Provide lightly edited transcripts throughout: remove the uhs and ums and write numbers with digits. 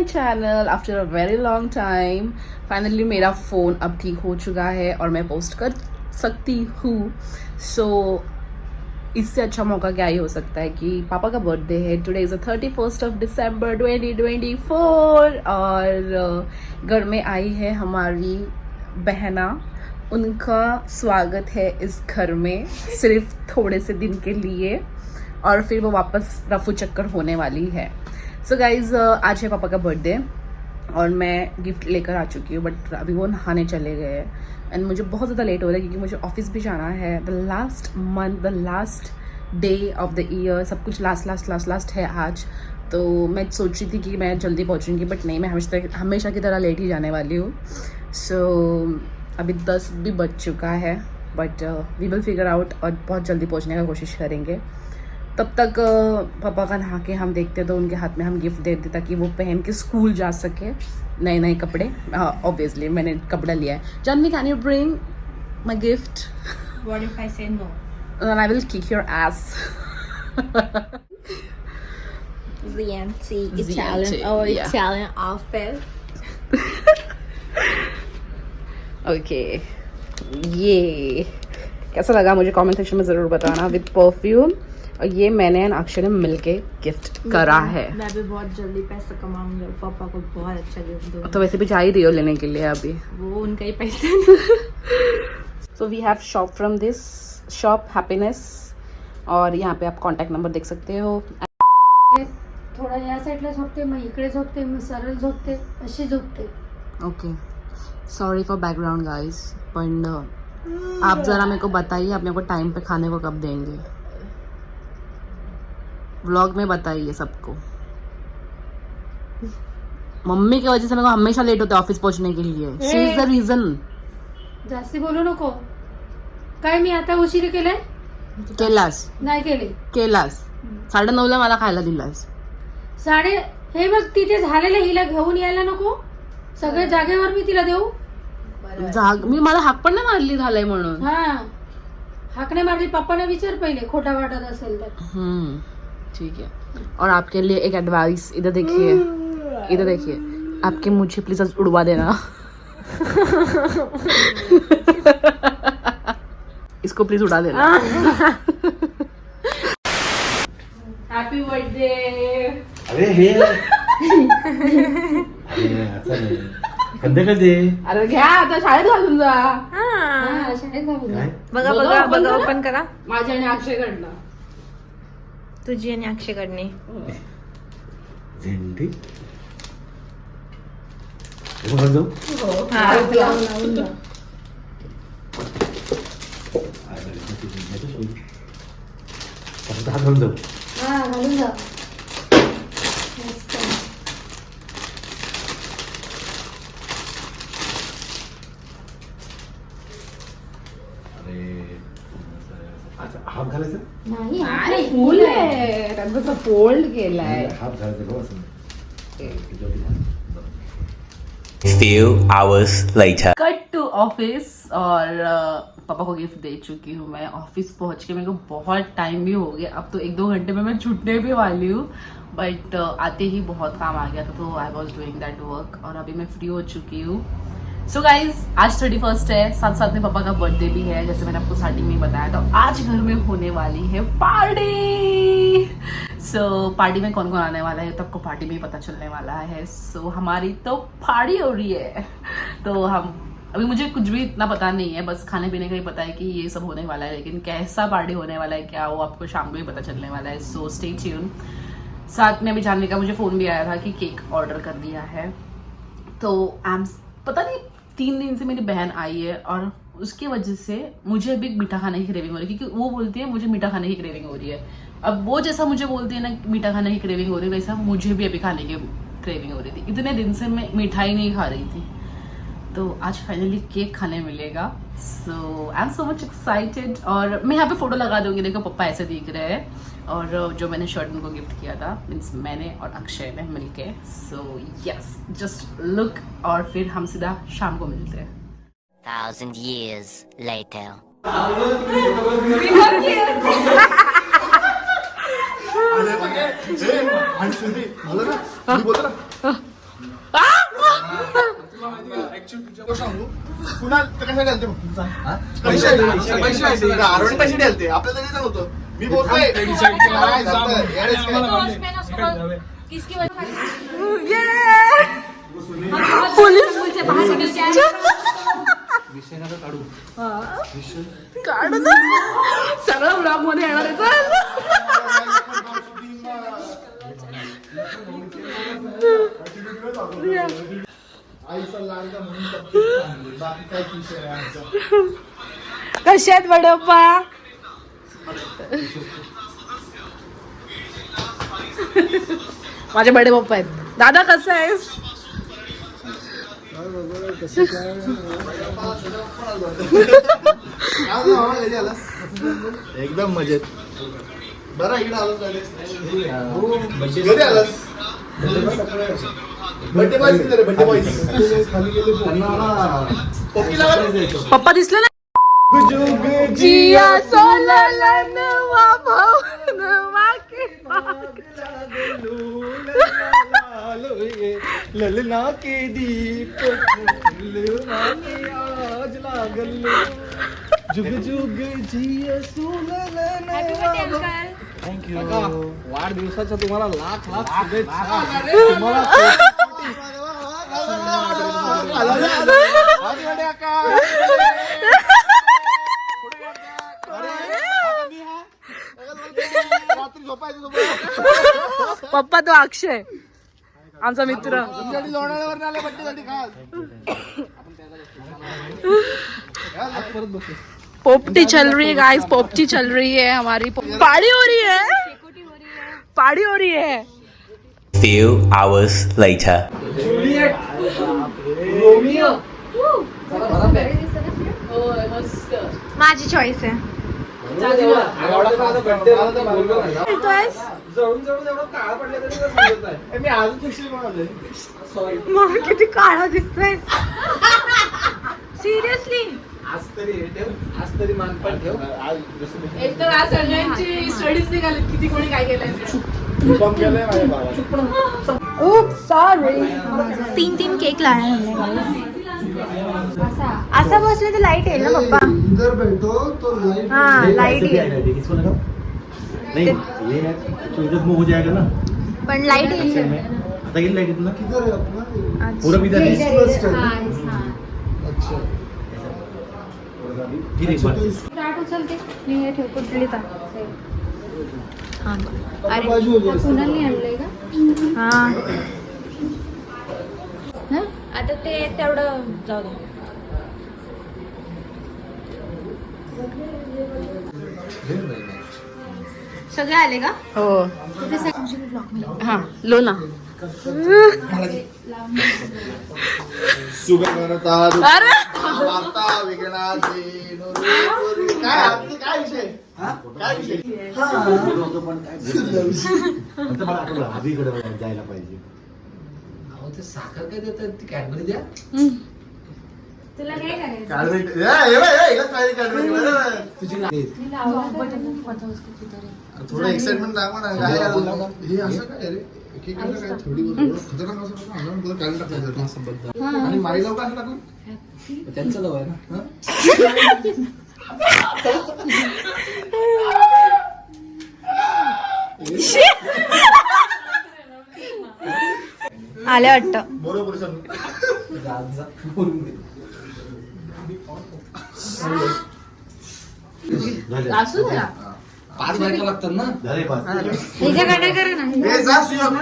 My channel after a very long time. Finally मेरा phone अब ठीक हो चुका है और मैं पोस्ट कर सकती हूँ। सो इससे अच्छा मौका क्या ही हो सकता है कि पापा का बर्थडे है। Today is the 31st of December 2024 और घर में आई है हमारी बहना। उनका स्वागत है इस घर में सिर्फ थोड़े से दिन के लिए और फिर वो वापस रफू चक्कर होने वाली है। सो गाइज आज है पापा का बर्थडे और मैं गिफ्ट लेकर आ चुकी हूँ, बट अभी वो नहाने चले गए हैं एंड मुझे बहुत ज़्यादा लेट हो रहा है क्योंकि मुझे ऑफिस भी जाना है। The last month, the last day of the year, सब कुछ लास्ट है आज। तो मैं सोच रही थी कि मैं जल्दी पहुँचूँगी, बट नहीं, मैं हमेशा की तरह लेट ही जाने वाली हूँ। सो अभी 10 भी बज चुका है, but we will figure out और बहुत जल्दी पहुँचने का कोशिश करेंगे। तब तक पापा का नहा के हम देखते तो उनके हाथ में हम गिफ्ट दे देते ताकि वो पहन के स्कूल जा सके नए नए कपड़े। ऑब्वियसली मैंने कपड़ा लिया है। Jahnavi, can you bring my gift? What if I say no? Then I will kick your ass. The antique The Italian antique, or yeah. Italian outfit. Okay, ये कैसा लगा मुझे कमेंट सेक्शन में ज़रूर बताना। विद परफ्यूम, और ये मैंने एंड अक्षय ने मिलके गिफ्ट करा है। मैं भी बहुत जल्दी पैसा कमाऊंगी और पापा को बहुत अच्छा गिफ्ट दूंगी। तो वैसे भी जा ही रही हो लेने के लिए अभी। वो उनका ही पैसा। So we have shop from this shop happiness और यहाँ पे आप कॉन्टैक्ट नंबर देख सकते हो। थोडा या साईडला झोपते, मग इकडे झोपते, मग सरळ झोपते, अशी झोपते। Okay, sorry for background guys, पण आप जरा मेरे को बताइए आप मेरे को टाइम पे खाने को कब देंगे? व्लॉग में बताइए सबको। मम्मी की वजह से मेरे को हमेशा लेट होता है ऑफिस पहुंचने के लिए। शी इज द रीजन। जास्ती बोलू नको। काय मी आता उशीर केलंय? केलास नाही केले। केलास 9:30 मला खायला दिलास। साडे हे बघ तिथे झालेलं, हिला घेऊन यायला नको? सगळे जागेवर मी तिला देऊ? मी मला हाक पण नाही मारली झालंय म्हणून। हा, हाकने मारली, पप्पाने विचार पहिले खोटा वाटत असेल तर। ठीक है। और आपके लिए एक एडवाइस, इधर देखिए, इधर देखिए, आपके मुझे प्लीज उड़वा देना। इसको प्लीज उड़ा देना। Happy birthday. अरे हे अरे असं नाही. कधी अरे घ्या आता, शाळेत घालून जा। हा, शाळेत घालून जा. काय बघा बघा, बघा open बघा करा. ओपन करा. माझ्या आणि अक्षयकडनं तुझी आणि अक्षयकडनी. झेंडी हे बघा जाऊ. लावून जा. अरे किती झेंड्याचं सोयी. फक्त हात घालून जाऊ. हा, घालून जा. मस्त. अरे अच्छा, हात घालायचं नाही, अरे फुल आहे, त्याचा फोल्ड केलाय। हात घालायचं बघ असं. ज्योती घाल. Few hours later. Cut to office और पापा को गिफ्ट दे चुकी हूँ मैं। ऑफिस पहुंच के मेरे को बहुत टाइम भी हो गया, अब तो 1-2 घंटे में मैं छूटने भी वाली हूँ, बट आते ही बहुत काम आ गया था तो I was doing that work और अभी मैं फ्री हो चुकी हूँ। सो गाइज, आज 31st है, साथ साथ में पापा का बर्थडे भी है, जैसे मैंने आपको स्टार्टिंग में बताया। तो आज घर में होने वाली है पार्टी। सो पार्टी में कौन कौन आने वाला है तो आपको पार्टी में ही पता चलने वाला है। सो हमारी तो पार्टी हो रही है। तो हम अभी, मुझे कुछ भी इतना पता नहीं है, बस खाने पीने का ही पता है कि ये सब होने वाला है, लेकिन कैसा पार्टी होने वाला है क्या, वो आपको शाम को ही पता चलने वाला है। So stay tune. साथ में अभी जानने का मुझे फ़ोन भी आया था कि केक ऑर्डर कर दिया है। तो पता नहीं 3 दिन से मेरी बहन आई है और उसकी वजह से मुझे अभी मीठा खाने की क्रेविंग हो रही है, क्योंकि वो बोलती है मुझे मीठा खाने की क्रेविंग हो रही है। अब वो जैसा मुझे बोलती है ना मीठा खाने की क्रेविंग हो रही है, वैसा मुझे भी अभी खाने की क्रेविंग हो रही थी। इतने दिन से मैं मिठाई नहीं खा रही थी, तो आज फाइनली केक खाने मिलेगा। So I am so much excited. और मैं यहाँ पे फोटो लगा दूंगी, देखो पप्पा ऐसे दिख रहे हैं और जो मैंने शर्ट उनको गिफ्ट किया था, मीन्स मैंने और अक्षय ने मिलके। सो यस, जस्ट लुक, और फिर हम सीधा शाम को मिलते हैं। 1,000 years later. आणि सुधी मला ना मी बोलतो ना पैसे द्यालते आपल्याला नाही होतं मी बोलतोय काढू ना सगळं ब्लॉग मध्ये येणार आहे आईचा लाडका म्हणून बाकी काय विषय आहे कसे आहेत बडप्पा माझे बडे पप्पा आहेत दादा कसं आहेस एकदम मजेत बरं इकडे आलोस घरी आलास बर्थडे बॉय पप्पा दिसले ना जिया सोलन ललना के दीप आज लागल जुग जुग जिया सोलन थँक्यू वाढदिवसाच्या तुम्हाला लाख लाख शुभेच्छा तुम्हाला पप्पा तो अक्षय आमचा मित्र लोणावळ्यावर आले बड्डेसाठी खास पोपटी चल रही है गाइस पोपटी चल रही है हमारी पार्टी हो रही है पार्टी हो रही है Few hours later. माझी चॉईस आहे मी आज मग किती काळा दिसतोय सिरियसली आज तरी मानपान ठेव एक तर आज सगळ्यांची स्टडीज निघाली किती कोणी काय केलंय केलंय माझ्या बाबा तीन तीन केक लाया हमने असा बसले तर लाईट येईल ना पप्पा इधर बैठो तो लाइट हाँ लाईट येईल किसको लगा नहीं ये है तो इधर मूव हो जाएगा ना पण लाईट पीछे येईल में आता ये लाइट इतना किधर है अपना पूरा इधर है अच्छा फिर एक बार स्टार्ट उचलते मी हे ठेव कुठली तर हां अरे बाजू हो जाए कुणाला आणलंय का हां आता ते तेवढं जाऊ दे सगळे आले का हो हा लोना अरे आता वेगळा काय विषय काय विषय पण मला आठवलं हबीकडे जायला पाहिजे ते साखर काय देतात ती कॅडबरी द्या तुला काय करायचं थोडं एक्साइटमेंट दाखवा ना काय हे असं काय रे काय थोडी खतरनाक असं काढून टाकलं आणि माई लोक असं टाकून त्यांचं जवळ आहे ना आले वाटतं बरोबर असू द्या 5 बायका लागतात ना झाले पाच हिच्याकडे करा ना हे जा सुयोग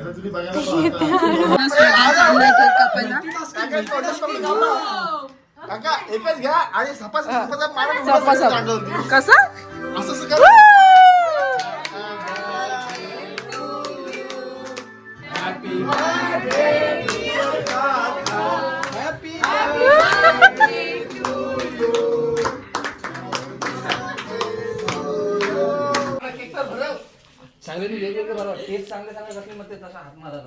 तुम्ही काका एकच घ्या आणि सपास कसं असं करा चांगले वेगवेगळे बरोबर टेस्ट चांगले घातले मग ते तसा हात मारा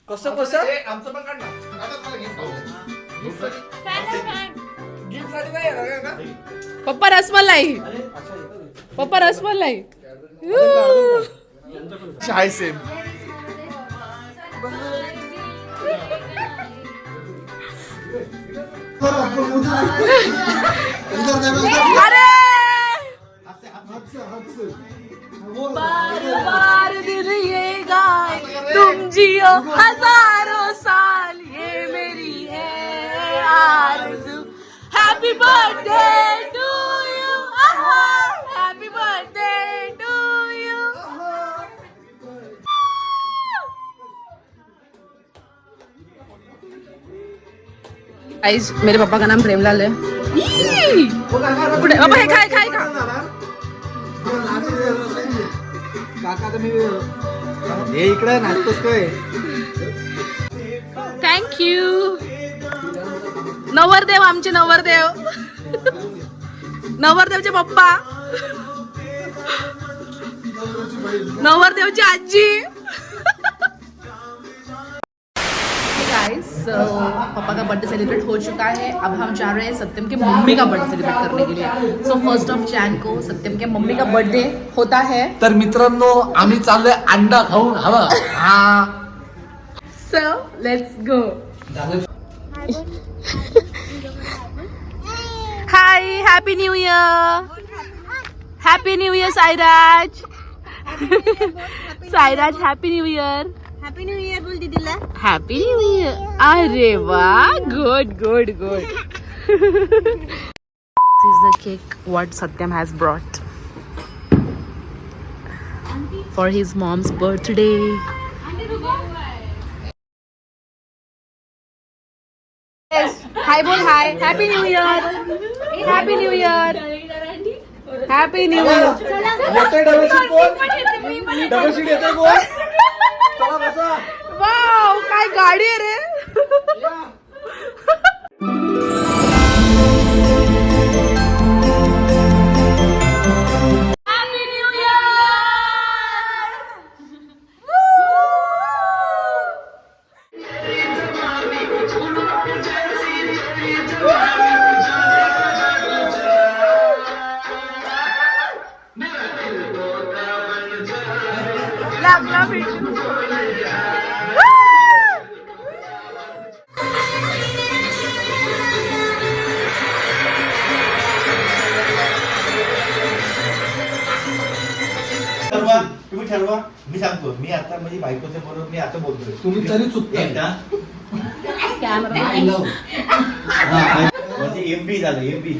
कसं आमचं पण काढ ना. आता मला घेऊन जाऊ. गिफ्टसाठी नाही येणार का? पप्पा रसमलाई. पप्पा रसमलाई. हाय सेम. अरे बार बार दिन ये गाए तुम जियो हजारों साल ये मेरी है आरज़ू. Happy birthday to you. Happy birthday to you. Guys मेरे पापा का नाम प्रेमलाल है. पापा हे खाय खाय का. काका तुम्ही हे इकडे नाचतोस काय? थँक्यू. नवरदेव आमचे नवरदेव. नवरदेवचे पप्पा. नवरदेवची आजी. गाइस पापा का बर्थडे सेलिब्रेट हो चुका है. अब हम जा रहे हैं सत्यम के मम्मी का बर्थडे सेलिब्रेट करने के लिए. सो 1 Jan को सत्यम के मम्मी का बर्थडे होता है. तर मित्रांनो आम्ही चाललोय अंडा खाऊन हवा. So let's go. Hi happy new year. Happy new year Sairaj. Sairaj happy new year. Happy new year बोल दीदीला. Happy new year. अरे वा good good good. This is the cake what Satyam has brought for his mom's birthday. Hi बोल hi. Happy New Year. Happy New Year. Happy New Year. येतोय double sheet बोल. Double sheet येतोय बोल. चला बसा. Wow काय गाडी आहे रे. Happy New Year. लागला भेटू. तुम्ही ठरवा. मी सांगतो. मी आता म्हणजे बायकोच्या बरोबर मी आता बोलतोय. तुम्ही तरी चुकताय. एकदा कॅमेरा म्हणजे एमबी झालं. एमबी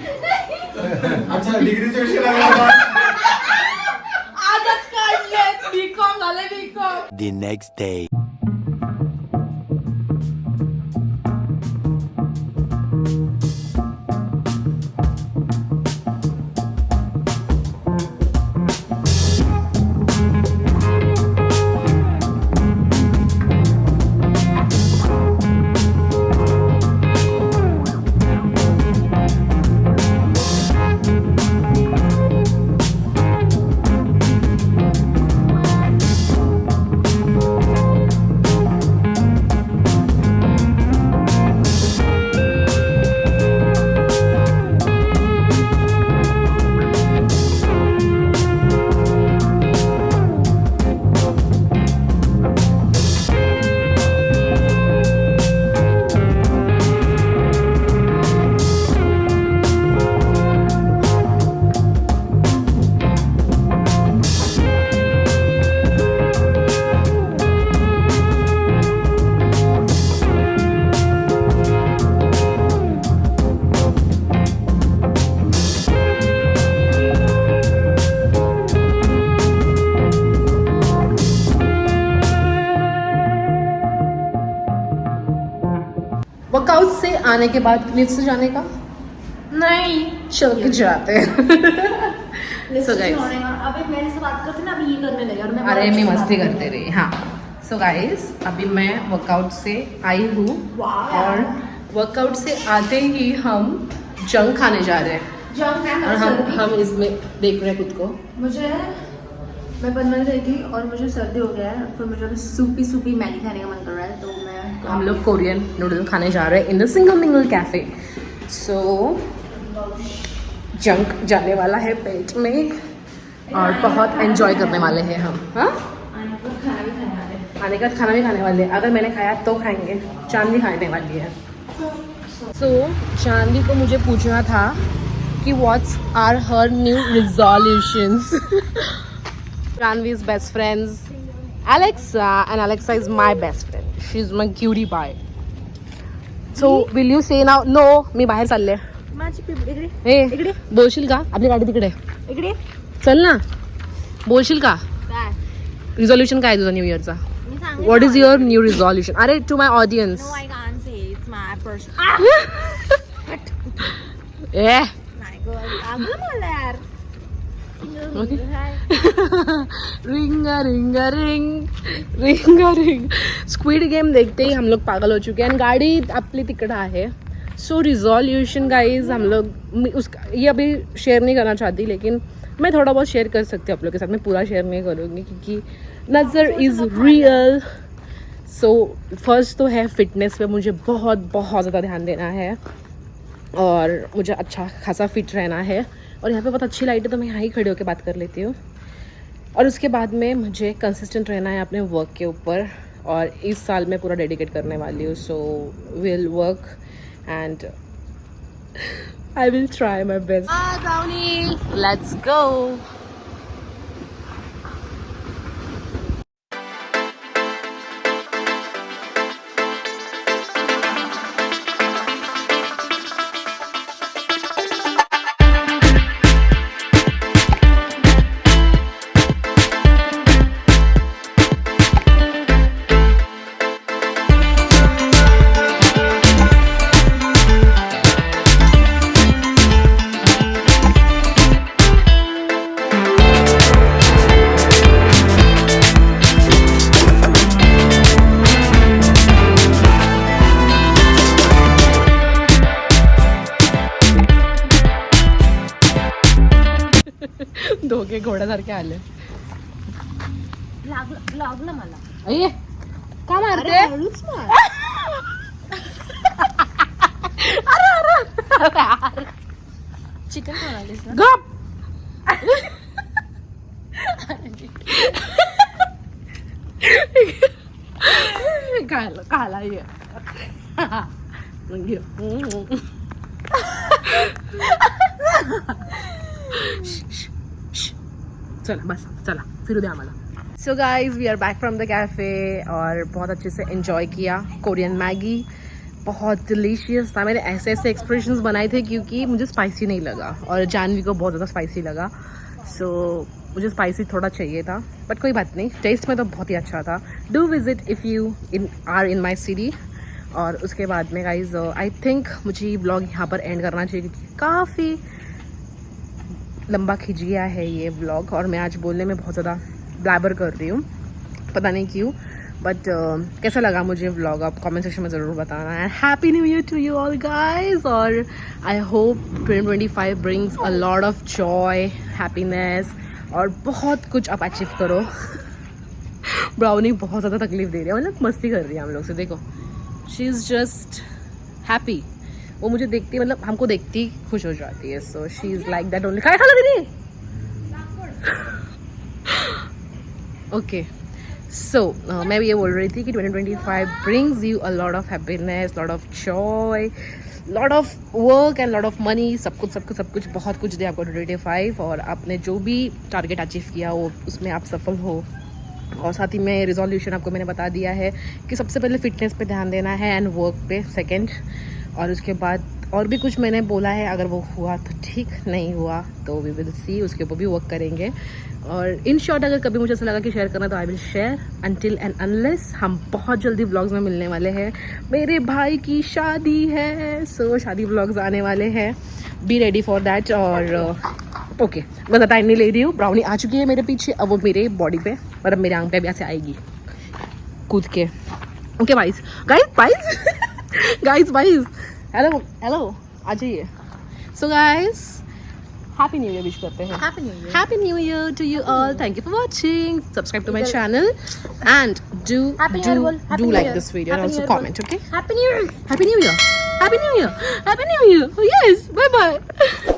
अच्छा डिग्रीच्या विषय लागला. आजच काढले. बीकॉम झाले BCom. The next day. Workout से आने के बाद क्लिफ से जाने का नहीं चल के जाते हैं. So guys, अभी मेरे से बात करते ना अभी ये करने लगे और मैं अरे मैं मस्ती करते रही. हाँ सो गाइस अभी मैं वर्कआउट से आई हूँ और वर्कआउट से आते ही हम जंक खाने जा रहे हैं. जंक है और हम इसमें देख रहे हैं खुद को. मुझे मैं बनवाने गई थी और मुझे सर्दी हो गया है. फिर मुझे अभी सूपी मैगी खाने का मन कर रहा है. तो मैं हम लोग कोरियन नूडल खाने जा रहे हैं in the single mingle cafe. So junk जाने वाला है पेट में और बहुत एंजॉय करने वाले हैं हम. हाँ, आने का खाना भी खाने वाले हैं. अगर मैंने खाया तो खाएंगे. चांदनी खाने वाली है. सो चांदनी को मुझे पूछना था कि what's are her new resolutions. Ranvi's best friends Alexa, and Alexa is my best friend. She's my cutie pie. So will you say now? No, मी बाहेर चालले. हे बोलशील का? आपली गाडी तिकडे इकडे चल ना. बोलशील का? रिझॉल्युशन काय तुझा न्यू इयरचा? What is your new resolution? अरे to my audience. No, I can't say. It's my personal. ए My God. आगलं मला यार. रिंगा रिंगा रिंग रिंगा रिंग. स्क्विड गेम देखते ही हम लोग पागल हो चुके हैं. गाड़ी आपली तिकडं आहे. सो रिजोल्यूशन गाइज हम लोग ये अभी शेयर नहीं करना चाहती, लेकिन मैं थोड़ा बहुत शेयर कर सकती हूँ आप लोग के साथ. मैं पूरा शेयर नहीं करूँगी क्योंकि नज़र इज़ रियल. सो फर्स्ट तो है फिटनेस पे मुझे बहुत बहुत ज़्यादा ध्यान देना है और मुझे अच्छा खासा फिट रहना है. और यहाँ पे बहुत अच्छी लाइट है तो मैं यहाँ ही खड़ी होकर बात कर लेती हूँ. और उसके बाद में मुझे कंसिस्टेंट रहना है अपने वर्क के ऊपर और इस साल मैं पूरा डेडिकेट करने वाली हूँ. So will work and I will try my best. Brownie, let's go. दोघे घोड्यासारखे आले. लागलं मला. अये का मारते? हळूच मार. अरे चिकन खाणालीस ना? गप. खाला ये चला बस चला फिर दे आम्हाला. So guys we are back from the cafe और बहुत अच्छे से एंजॉय किया. कोरियन मैगी बहुत डिलीशियस था. मैंने ऐसे ऐसे एक्सप्रेशंस बनाए थे क्योंकि मुझे स्पाइसी नहीं लगा और जानवी को बहुत ज़्यादा स्पाइसी लगा. सो मुझे स्पाइसी थोड़ा चाहिए था बट कोई बात नहीं. टेस्ट में तो बहुत ही अच्छा था. Do visit if you are in my city. और उसके बाद में गाइज आई थिंक मुझे ये व्लॉग यहाँ पर एंड करना चाहिए क्योंकि काफ़ी लंबा खिंच गया है ये व्लॉग और मैं आज बोलने में बहुत ज़्यादा ब्लैबर कर रही हूँ, पता नहीं क्यों. बट कैसा लगा मुझे व्लॉग आप कमेंट सेक्शन में ज़रूर बताना. And happy new year to you all guys. और I hope 2025 brings a lot of joy, happiness और बहुत कुछ आप अचीव करो. ब्राउनी बहुत ज़्यादा तकलीफ दे रही है, मतलब मस्ती कर रही है हम लोग से. देखो शी इज़ जस्ट हैप्पी. वो मुझे देखती मतलब हमको देखती खुश हो जाती है. So she is like that only. खाया खा लगी नहीं. ओके सो मैं भी ये बोल रही थी कि 2025 brings you a lot of happiness, lot of joy, lot of work and lot of money. सब कुछ बहुत कुछ दे आपको 2025 और आपने जो भी टारगेट अचीव किया वो उसमें आप सफल हो. और साथ ही में रिजोल्यूशन आपको मैंने बता दिया है कि सबसे पहले फिटनेस पे ध्यान देना है एंड वर्क पे सेकंड. और उसके बाद और भी कुछ मैंने बोला है, अगर वो हुआ तो ठीक, नहीं हुआ तो वी विल सी, उसके ऊपर भी वर्क करेंगे. और इन शॉर्ट अगर कभी मुझे ऐसा लगा कि शेयर करना तो I will share. Until and unless हम बहुत जल्दी व्लॉग्स में मिलने वाले हैं. मेरे भाई की शादी है. सो शादी व्लॉग्स आने वाले हैं. Be ready for that. और ओके मैं टाइम नहीं ले रही हूँ. ब्राउनी आ चुकी है मेरे पीछे. अब वो मेरे बॉडी पे मतलब मेरे आंग पे भी ऐसे आएगी कूद के. ओके बाइज गाइज हेलो आ जाइए. So guys happy new year wish करते हैं. Happy new year to you all. Thank you for watching. Subscribe to my channel and do like this video and also comment. Okay, Happy New Year. Happy New Year. Happy new year yes bye bye